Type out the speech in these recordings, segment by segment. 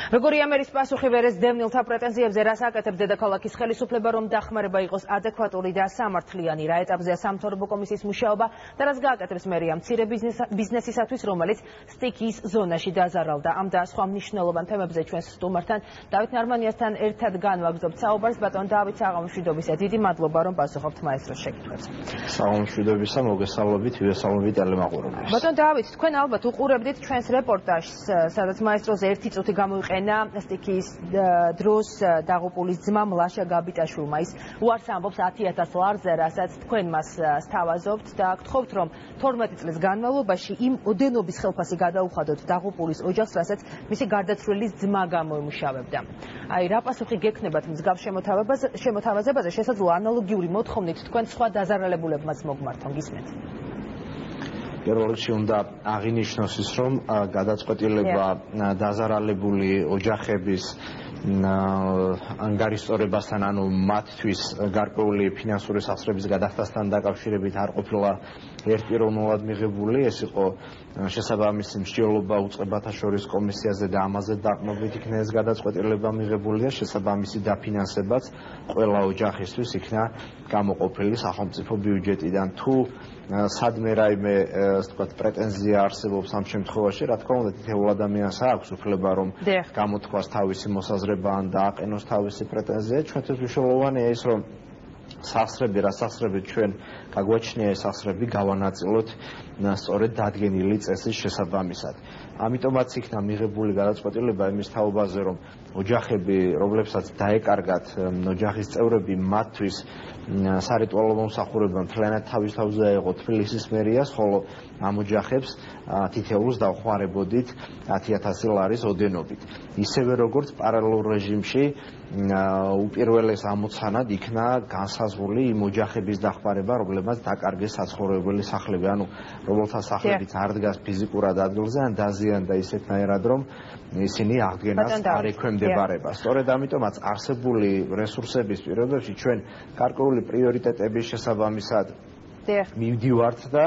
როგორი ამერის პასუხი ვერეს დევნილთა პრეტენზიებზე რას აკეთებს დედაქალაქის ხელისუფლება, რომ დახმარება იყოს ადეკვატური და სამართლიანი, რა ეტაპზეა სამთავრობო კომისიის მუშაობა და რას გააკეთებს მერია მცირე ბიზნესისათვის, რომელიც სტიქიის ზონაში დაზარალდა. ამ და სხვა მნიშვნელოვან თემებზე ჩვენს სტუმართან დავით ნარმანიასთან ერთად განვაგრძობთ საუბარს. ბატონ დავით, საღამოშვიდობისა, დიდი მადლობა, რომ პასუხობთ მაესტროს შეკითხვებზე. საღამოშვიდობისა, მოგესალმებით, ვიესალმებით ტელემაყურებლებს. ბატონ დავით, თქვენ ალბათ უყურებდით ჩვენს რეპორტაჟს, სადაც მაესტროზე ერთი წუთი გამოიყენა სტიქიის დროს დაღუპულის ძმა მლაშა გაბიტაშვილმა. ის უარს ამბობს 10,000 ლარზე, რასაც თქვენ მას სთავაზობთ და გთხოვთ, რომ 12 წლის განმავლობაში იმ ოდენობის ხელფასი გადაუხადოთ დაღუპულის ოჯახს, რასაც მისი გარდაცვლილის ძმა გამოემუშავებდა. აი, რა პასუხი გექნებათ მსგავს შემოთავაზებაზე, შესაძლოა ანალოგიური მოთხოვნით თქვენ სხვა დაზარალებულებმაც მოგმართონ, გისმენთ? პირველ რიგში უნდა აღინიშნოს ის, რომ გადაწყვეტილება დაზარალებული ოჯახების ანგარიშტორებასთან, ანუ მათთვის გარკვეული ფინანსური სახსრების გადახდასთან დაკავშირებით არ ყოფილა ერთპიროვნულად მიღებული. ეს იყო შესაბამისი მსჯელობა უწყებათა შორის კომისიაზე და ამაზე დაყრდნობით იქნა ეს გადაწყვეტილება მიღებული და შესაბამისი დაფინანსებაც ყველა ოჯახისთვის იქნა გამოყოფილი სახელმწიფო ბიუჯეტიდან. თუ სადმე რაიმე პრეტენზია არსებობს ამ შემთხვევაში, რა თქმა უნდა, თითოეულ ადამიანს აქვს უფლება, რომ გამოთქვას თავისი მოსაზრება ან დააყენოს თავისი პრეტენზია. ჩვენთვის მნიშვნელოვანია ის, რომ სახსრები, რა სახსრები ჩვენ გაგვაჩნია, ეს სახსრები გავანაწილოთ სწორედ დადგენილი წესის შესაბამისად. ამიტომაც იქნა მიღებული გადაწყვეტილება იმის თაობაზე, რომ ოჯახები, რომლებსაც დაეკარგათ ოჯახის წევრები, მათთვის სარიტუალო მომსახურება მთლიანად თავის თავზე აეღო თბილისის მერიას, ხოლო ამ ოჯახებს თითოეულს დავხმარებოდით 10,000 ლარის ოდენობით. ისევე როგორც პარალელურ რეჟიმში უპირველეს ამოცანად იქნა განსაზღვრული იმ ოჯახების დახმარება, რომლებმაც დაკარგეს საცხოვრებელი სახლები, ანუ რომელთა სახლებიც არ დგას ფიზიკურად ადგილზე, ან დაზიანდა ისეთნაირად, რომ ისინი აღდგენას არ ექვემდებარება. სწორედ ამიტომაც არსებული რესურსების პირობებში ჩვენ გარკვეული პრიორიტეტების შესაბამისად მივდივართ და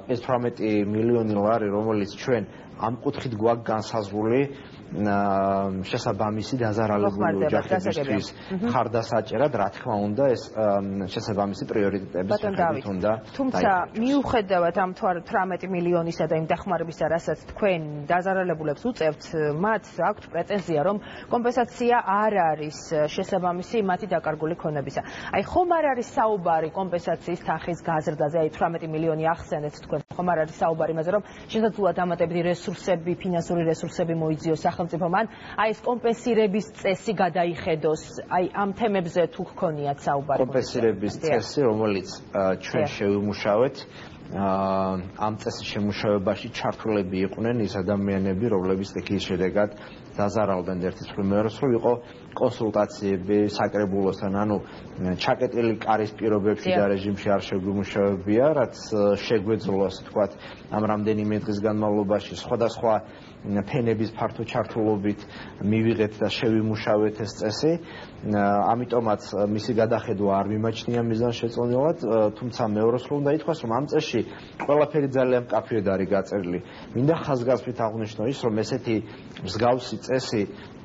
ეს 18 მილიონი ლარი, რომელიც ჩვენ ამ კუთხით გვაქვს განსაზღვრული შესაბამისი დაზარალებული ოჯახებისთვის ხარდასაჭერად, რა თქმა უნდა, ეს შესაბამისი პრიორიტეტების მიხედვით უნდა. თუმცა მიუხედავად ამ 18 მილიონისა და იმ დახმარებისა, რასაც თქვენ დაზარალებულებს უწევთ, მათ აქვთ პრეტენზია, რომ კომპენსაცია არ არის შესაბამისი მათი დაკარგული ქონებისა. აი, ხომ არ არის საუბარი კომპენსაციის თანხის გაზრდაზე, აი 18 მილიონი ახსენეთ თქვენ, ხომ არ არის საუბარი იმაზე, რომ შესაძლოა დამატებითი რესურსები, ფინანსური რესურსები მოიძიოს სახელმწიფომ, ან აი ეს კომპენსირების წესი გადაიხედოს, აი ამ თემებზე თუ გქონიათ საუბარი? კომპენსირების წესი, რომელიც ჩვენ შევიმუშავეთ, ამ წესის შემუშავებაში ჩართულები იყვნენ ის ადამიანები, რომლებიც სტიქიის შედეგად დაზარალდნენ. ერთის მხრივ, მეორეს მხრივ იყო კონსულტაციები საკრებულოსთან, ანუ ჩაკეტილი კარის პირობებში და რეჟიმში არ შეგვიმუშავებია, რაც შეგვეძლო, ასე ვთქვათ, ამ რამდენიმე დღის განმავლობაში სხვადასხვა ფენების ფართო ჩართულობით მივიღეთ და შევიმუშავეთ ეს წესი. ამიტომაც მისი გადახედვა არ მიმაჩნია მიზანშეწონილად, თუმცა მეორეს მხრივ უნდა ითქვას, რომ ამ წესში ყველაფერი ძალიან მკაფიოდ არის გაწერილი. მინდა ხაზგასმით აღვნიშნო ის, რომ ესეთი მსგავსი წესი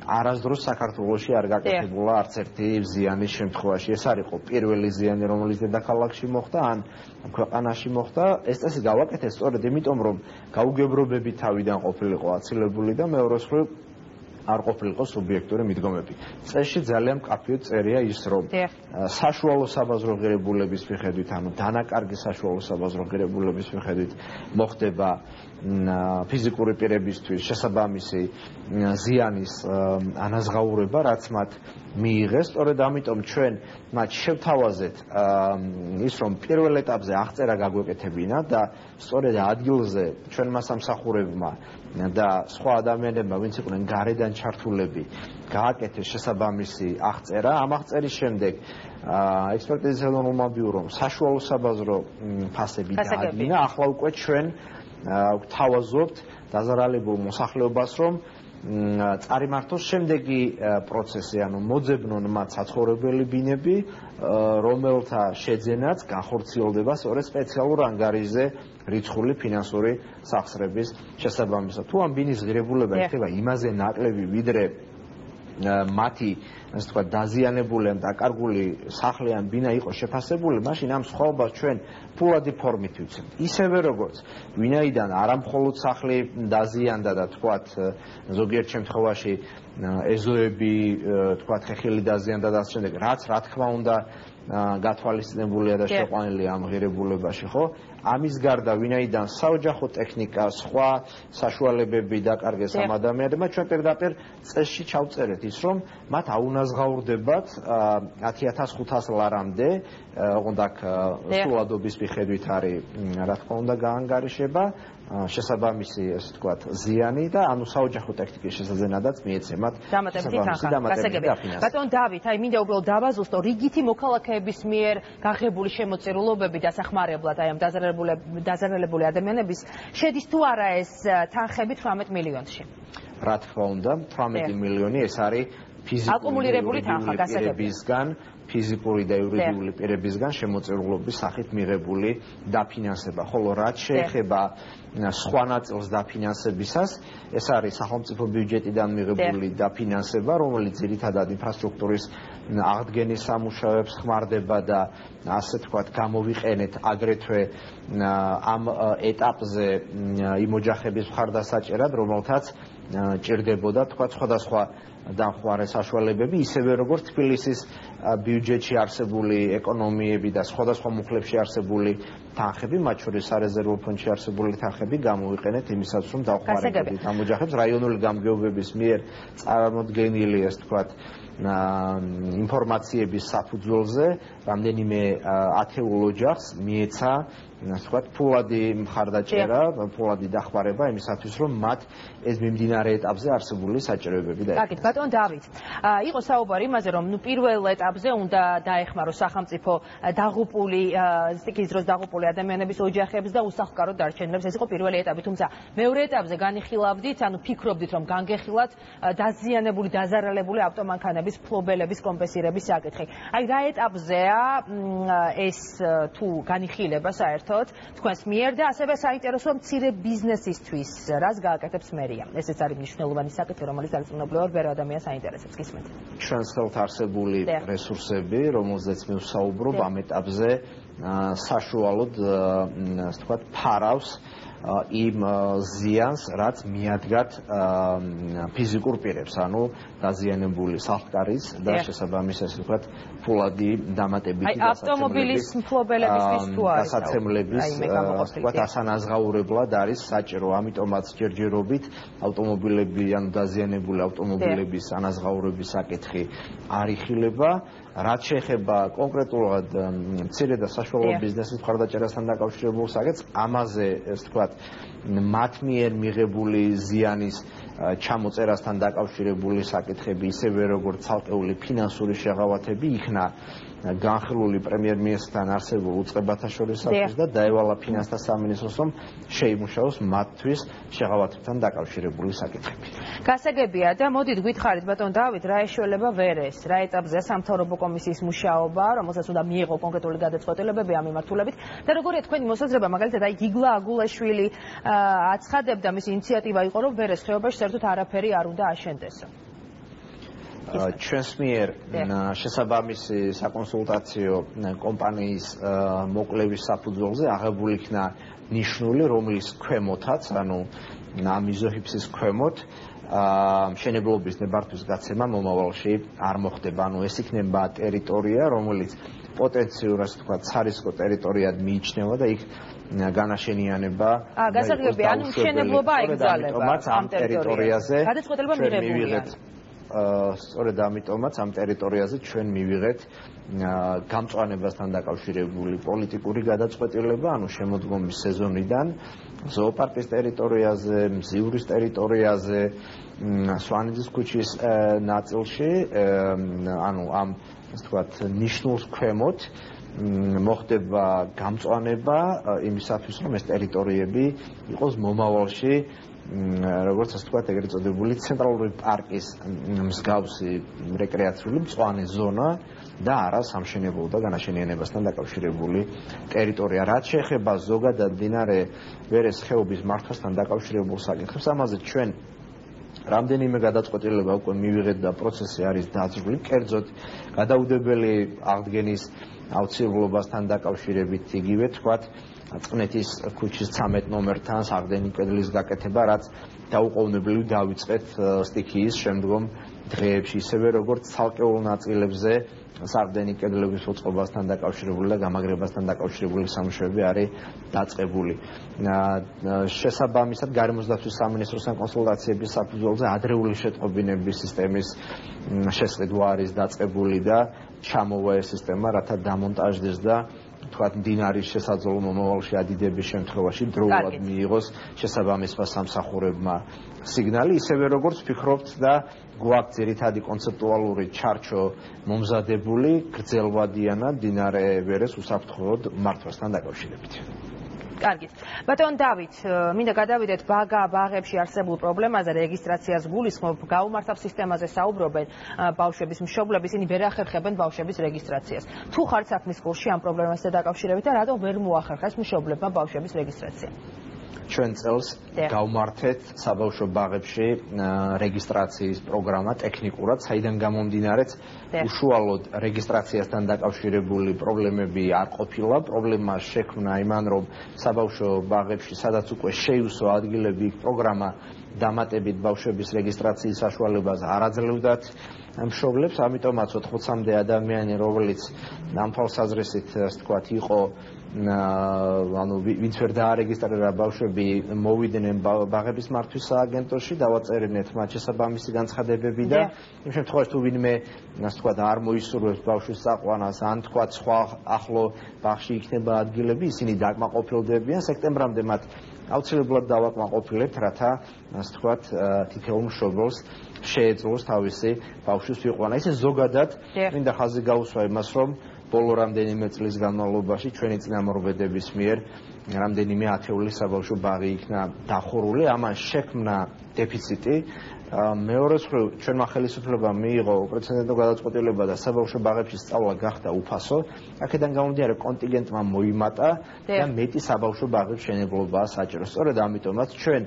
არასდროს საქართველოში არ გაკეთებულა არც ერთი ზიანის შემთხვევაში. ეს არ იყო პირველი ზიანი, რომელიც დედაქალაქში მოხდა, ან ქვეყანაში მოხდა. ეს წესი გავაკეთეს სწორედ იმიტომ, რომ გაუგებრობები თავიდან ყოფილიყო აცილებული და მეორეს მხრივ არ ყოფილიყო სუბიექტური მიდგომები. წესში ძალიან მკაფიოდ წერია ის, რომ საშუალო საბაზრო ღირებულების მიხედვით, ანუ დანაკარგი საშუალო საბაზრო ღირებულების მიხედვით მოხდება ფიზიკური პირებისთვის შესაბამისი ზიანის ანაზღაურება, რაც მათ მიიღეს. სწორედ ამიტომ ჩვენ მათ შევთავაზეთ ის, რომ პირველ ეტაპზე აღწერა გაგვეკეთებინა და სწორედ ადგილზე ჩვენმა სამსახურებმა და სხვა ადამიანებმა, ვინც იყვნენ გარედან ჩართულები, გააკეთეს შესაბამისი აღწერა. ამ აღწერის შემდეგ ექსპერტიზის ეროვნულმა ბიურომ საშუალო საბაზრო ფასები დაადგინა. ახლა უკვე ჩვენ გვთავაზობთ დაზარალებულ მოსახლეობას, რომ წარიმართოს შემდეგი პროცესი, ანუ მოძებნონ მათ საცხოვრებელი ბინები, რომელთა შეძენაც განხორციელდება სწორედ სპეციალურ ანგარიზე რიცხული ფინანსური სახსრების შესაბამისად. თუ ამ ბინის ღირებულება იქნება იმაზე ნაკლები, ვიდრე მათი ასე ვთქვათ დაზიანებული ან დაკარგული სახლი ან ბინა იყო შეფასებული, მაშინ ამ სხვაობას ჩვენ ფულადი ფორმით ვიცემთ. ისევე როგორც ვინაიდან არა მხოლოდ სახლი დაზიანდა და თქვათ ზოგიერთ შემთხვევაში ეზოები, თქვათ ხეხილი დაზიანდა და ასე შემდეგ, რაც რა თქმა უნდა გათვალისწინებულია და შეყვანილია ამ ღირებულებაში, ხო? ამის გარდა ვინაიდან საოჯახო ტექნიკა, სხვა საშუალებები დაკარგეს ამ ადამიანებმა, ჩვენ პირდაპირ წესში ჩავწერეთ ის, რომ მათ აუნაზღაურდებათ 10500 ლარამდე, ოღონდ აქ სულადობის მიხედვით არის, რა თქმა უნდა, გაანგარიშება შესაბამისი, ასე ვთქვათ, ზიანი და ანუ საოჯახო ტექნიკის შესაძენადაც მიეცემათ დამატებითი დაფინანსება. ბატონ დავით, აი მინდა უბრალოდ დავაზუსტო, რიგითი მოქალაქეების მიერ გაღებული შემოწირულობები დასახმარებლად აი ამ დაზარალებული ადამიანების შედის თუ არა ეს თანხები 18 მილიონში? რა თქმა უნდა, 18 მილიონი ეს არის აკუმულირებული თანხა გასაგებისგან, ფიზიკური და იურიდიული პირებისგან შემოწირულობის სახით მიღებული დაფინანსება, ხოლო რაც შეეხება სხვა ნაწილს დაფინანსებისას, ეს არის სახელმწიფო ბიუჯეტიდან მიღებული დაფინანსება, რომელიც ძირითადად ინფრასტრუქტურის აღდგენის სამუშაოებს ხმარდება და ასე თქვათ გამოვიყენეთ აგრეთვე ამ ეტაპზე იმ ოჯახების მხარდასაჭერად, რომელთაც ჭირდებოდა თქვათ სხვადასხვა დამხმარე საშუალებები, ისევე როგორც თბილისის ბიუჯეტში არსებული ეკონომიები და სხვადასხვა მუხლებში არსებული თანხები, მათ შორის სარეზერვო ფონდში არსებული თანხები გამოვიყენეთ იმისათვის, რომ დავხმარებოდით ამ ოჯახებს რაიონული გამგეობების მიერ წარმოდგენილი, ასე ვთქვათ, ინფორმაციების საფუძველზე რამდენიმე ათეულ ოჯახს მიეცა ასე ვთქვათ, ფულადი მხარდაჭერა, ფულადი დახმარება იმისათვის, რომ მათ ეს მიმდინარე ეტაპზე არსებული საჭიროებები დაეხმაროს. კარგით, ბატონ დავით, იყო საუბარი იმაზე, რომ პირველ ეტაპზე უნდა დაეხმაროს სახელმწიფო დაღუპული, სტიქის დროს დაღუპული ადამიანების ოჯახებს და უსახლკარო დარჩენილებს. ეს იყო პირველი ეტაპი, თუმცა მეორე ეტაპზე განიხილავდით, ანუ ფიქრობდით, რომ განგეხილათ დაზიანებული, დაზარალებული ავტომანქანების ფლობელების კომპენსირების საკითხი. აი რა ეტაპზეა ეს თუ განიხილება საერთოდ თქვენს მიერ და ასევე საინტერესო მცირე ბიზნესისთვის რას გააკეთებს მერია. ესეც არის მნიშვნელოვანი საკითხი, რომელიც დარწმუნებულად ბევრ ადამიანს აინტერესებს. გისმენთ. ჩვენს ხელთ არსებული რესურსები, რომელზეც მე ვსაუბრობ ამ ეტაპზე, საშუალოდ, ასე ვთქვათ, ფარავს იმ ზიანს, რაც მიადგათ ფიზიკურ პირებს, ანუ დაზიანებული სახლკარის და შესაბამის, ასე ვთქვათ, ფულადი დამატებითი ავტომობილის მფლობელებისთვის თუ არის გასაცემლების, ასე ვთქვათ, ასანაზღაურებლად არის საჭირო, ამიტომაც ჯერჯერობით ავტომობილები, ანუ დაზიანებული ავტომობილების ანაზღაურების საკითხი არ იხილება. რაც შეეხება კონკრეტულად მცირე და საშუალო ბიზნესის მხარდაჭერასთან დაკავშირებულ საკითხს, ამაზე, ასე ვთქვათ, მათ მიერ მიღებული ზიანის ჩამოწერასთან დაკავშირებული საკითხები, ისევე როგორც ცალკეული ფინანსური შეღავათები იქნა განხილული პრემიერ-მინისტრთან არსებულ უწყებათა შორის საქმეს და დაევალა ფინანსთა სამინისტროს, რომ შეიმუშაოს მათთვის შეღავათებთან დაკავშირებული საკითხები. გასაგებია და მოდით გითხარით ბატონ დავით, რა ეშველება ვერეს, რა ეტაპზეა სამთავრობო კომისიის მუშაობა, რომელსაც უნდა მიიღო კონკრეტული გადაწყვეტილებები ამ მიმართულებით და როგორია თქვენი მოსაზრება, მაგალითად აი გიგლა აგულაშვილი აცხადებდა, მისი ინიციატივა იყო, რომ ვერეს ხეობაში საერთოდ არაფერი არ უნდა აშენდესო. ჩვენს მიერ შესაბამისი საკონსულტაციო კომპანიის მოკვლევის საფუძველზე აღებული იქნა ნიშნული, რომლის ქვემოთაც, ანუ ამ იზოჰიფსის ქვემოთ მშენებლობის ნებართვის გაცემა მომავალში არ მოხდება. ანუ ეს იქნება ტერიტორია, რომელიც პოტენციურად, ასე ვთქვათ, სარისკო ტერიტორიად მიიჩნევა და იქ განაშენიანება გასაგებია, ანუ მშენებლობა აიგზავნება ამ ტერიტორიაზე. გადაწყვეტილება მიღებულია. სწორედ ამიტომაც ამ ტერიტორიაზე ჩვენ მივიღეთ გამწვანებასთან დაკავშირებული პოლიტიკური გადაწყვეტილება, ანუ შემოდგომის სეზონიდან ზოოპარკის ტერიტორიაზე, მზიურის ტერიტორიაზე, სვანიძის ქუჩის ნაწილში, ანუ ამ, ასე ვთქვათ, ნიშნულს ქვემოთ მოხდება გამწვანება იმისათვის, რომ ეს ტერიტორიები იყოს მომავალში როგორც ასე ვთქვათ, ეგრეთ წოდებული ცენტრალური პარკის მსგავსი რეკრეაციული მწვანე ზონა და არა სამშენებლო და განაშენიანებასთან დაკავშირებული ტერიტორია. რაც შეეხება ზოგადად მდინარე ვერეს ხეობის მართვასთან დაკავშირებულ საკითხებს, ამაზე ჩვენ რამდენიმე გადაწყვეტილება უკვე მივიღეთ და პროცესი არის დაძრული. კერძოდ, გადაუდებელი აღდგენის აუცილებლობასთან დაკავშირებით იგივე თქვათ, წყნეთის ქუჩის 13 ნომერთან აღდგენილი კედლის გაკეთება, რაც დაუყოვნებლივ დავიწყეთ სტიქიის შემდგომ დღეებში, ისევე როგორც ცალკეულ ნაწილებზე აღდგენილი კედლების უწყობასთან დაკავშირებული და გამაგრებასთან დაკავშირებული სამუშაოები არის დაწყებული. შესაბამისად, გარემოსდაცვის სამინისტროსთან კონსულტაციების საფუძველზე ადრეული შეტყობინების სისტემის შესყიდვა არის დაწყებული და ჩამოვა ეს სისტემა, რათა დამონტაჟდეს და თქვათ მდინარის შესაძლო მომავალში ადიდების შემთხვევაში დროულად მიიღოს შესაბამისმა სამსახურებმა სიგნალი, ისევე როგორც ვფიქრობთ და გვაქვს ძირითადი კონცეპტუალური ჩარჩო მომზადებული გრძელვადიანად მდინარე ვერეს უსაფრთხოოდ მართვასთან დაკავშირებით. კარგით. ბატონ დავით, მინდა გადავიდეთ ბაღებში არსებულ პრობლემაზე, რეგისტრაციას გულისხმობ, გაუმართავ სისტემაზე საუბრობენ ბავშვების მშობლები, ისინი ვერ ახერხებენ ბავშვების რეგისტრაციას. თუ ხართ საქმის კურსში ამ პრობლემასთან დაკავშირებით და რატომ ვერ მოახერხეს მშობლებმა ბავშვების რეგისტრაცია? ჩვენ წელს გავმართეთ საბავშვო ბაღებში რეგისტრაციის პროგრამა ტექნიკურად, საიდან გამომდინარეც უშუალოდ რეგისტრაციასთან დაკავშირებული პრობლემები არ ყოფილა. პრობლემა შექმნა იმან, რომ საბავშვო ბაღებში, სადაც უკვე შეივსო ადგილები, პროგრამა დამატებით ბავშვების რეგისტრაციის საშუალებას არ აძლევდათ მშობლებს, ამიტომაც 80-მდე ადამიანი, რომელიც ამ თვალსაზრისით, ასე ვთქვათ, იყო ვინც ვერ დაარეგისტრირა ბავშვები მოვიდნენ ბაღების მართვის სააგენტოში, დავაწერინეთ მათ შესაბამისი განცხადებები და იმ შემთხვევაში თუ ვინმე, ასე ვთქვათ, არ მოისურვებს ბავშვის წაყვანას, ან თქვათ სხვა ახლო ბაღში იქნება ადგილები, ისინი დაკმაყოფილდებიან. სექტემბრამდე მათ აუცილებლად დავაკმაყოფილებთ, რათა, ასე ვთქვათ, თითოეულ მშობელს შეეძლოს თავისი ბავშვის იყვანა. ისე ზოგადად მინდა ხაზი გაუსვა იმას, რომ ბოლო რამდენიმე წლის განმავლობაში ჩვენი წინამორბედების მიერ რამდენიმე ათეული საბავშვო ბაღი იქნა დახურული, ამან შექმნა დეფიციტი. მეორე მხრივ, ჩვენმა ხელისუფლებამ მიიღო უპრეცედენტო გადაწყვეტილება და საბავშვო ბაღებში სწავლა გახდა უფასო. აქედან გამომდინარე, კონტინგენტმა მოიმატა და მეტი საბავშვო ბაღის მშენებლობაა საჭირო. სწორედ ამიტომაც ჩვენ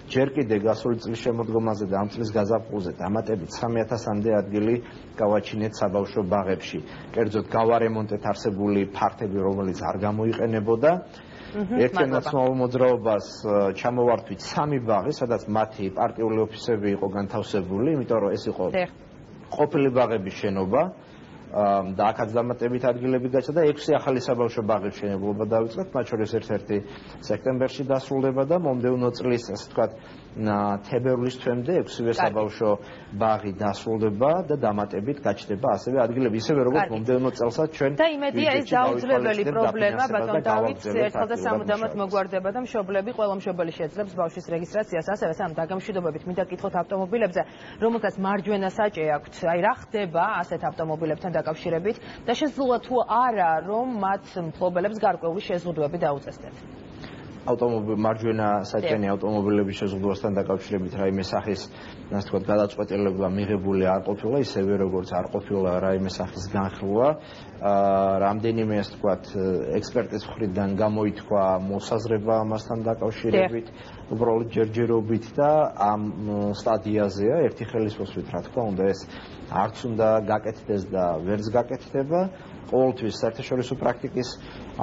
ჯერ კიდე გასული წლის შემოდგომაზე და ამ წლის გაზაფხულზე დამატებით 3000-მდე ადგილი გავაჩინეთ საბავშვო ბაღებში. კერძოდ გავარემონტეთ არსებული ფართები, რომელიც არ გამოიყენებოდა. ერთენაცვალ მოძრაობას ჩამოვართვით 3 ბაღი, სადაც მათი პარტიული ოფისები იყო განთავსებული, იმიტომ რომ ეს იყო ყოფილი ბაღების შენობა. და აქაც დამატებით ადგილები გაჩნდა და 6 ახალი საბავშვო ბაღის მშენებლობა დავიწყეთ, მათ შორის ერთ-ერთი სექტემბერში დასრულდება და მომდევნო წლის, ასე ვთქვათ, თებერვლის თვემდე 6-ვე საბავშვო ბაღი დასრულდება და დამატებით გაჩნდება ასევე ადგილები, ისევე როგორც მომდევნო წელსაც ჩვენ და იმედია ეს დაუძლებელი პრობლემა, ბატონ დავით, ერთხელ და სამუდამოდ მოგვარდება და მშობლები, ყველა მშობელი შეძლებს ბავშვის რეგისტრაციას, ასევე სამ დაგამშვიდობებით მინდა გკითხოთ ავტომობილებზე, რომელთაც მარჯვენა საჭე აქვთ, აი რა ხდება ასეთ ავტომობილებთან დაკავშირებით და შესაძლოა თუ არა, რომ მათ მფლობელებს გარკვეული შეზღუდვები დაუწესდეთ. მარჯვენა საჭიანი ავტომობილების შეზღუდვასთან დაკავშირებით რაიმე სახის, ასე ვთქვათ, გადაწყვეტილება მიღებული არ ყოფილა, ისევე როგორც არ ყოფილა რაიმე სახის განხილვა. რამდენიმე, ასე ვთქვათ, ექსპერტის მხრიდან გამოითქვა მოსაზრება ამასთან დაკავშირებით, უბრალოდ ჯერჯერობით და ამ სტადიაზეა ერთი ხელისუფლებით, რა თქმა უნდა, ეს არც უნდა გაკეთდეს და ვერც გაკეთდება. ყოველთვის საერთაშორისო პრაქტიკის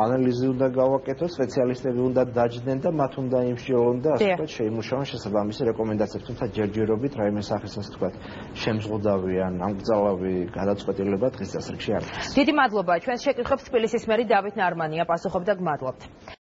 ანალიზი უნდა გავაკეთოთ, სპეციალისტები უნდა დაჯდნენ და მათ უნდა იმსჯელონ და ასე ვთქვათ, შეიმუშაონ შესაბამისი რეკომენდაციები, თუმცა ჯერჯერობით რაიმე სახის, ასე ვთქვათ, შემზღუდავი ან ამგზავრავი გადაწყვეტილება დღის წესრიგში არ არის. დიდი მადლობა. ჩვენს შეკითხვებს თბილისის მერი დავით ნარმანია პასუხობდა, გმადლობთ.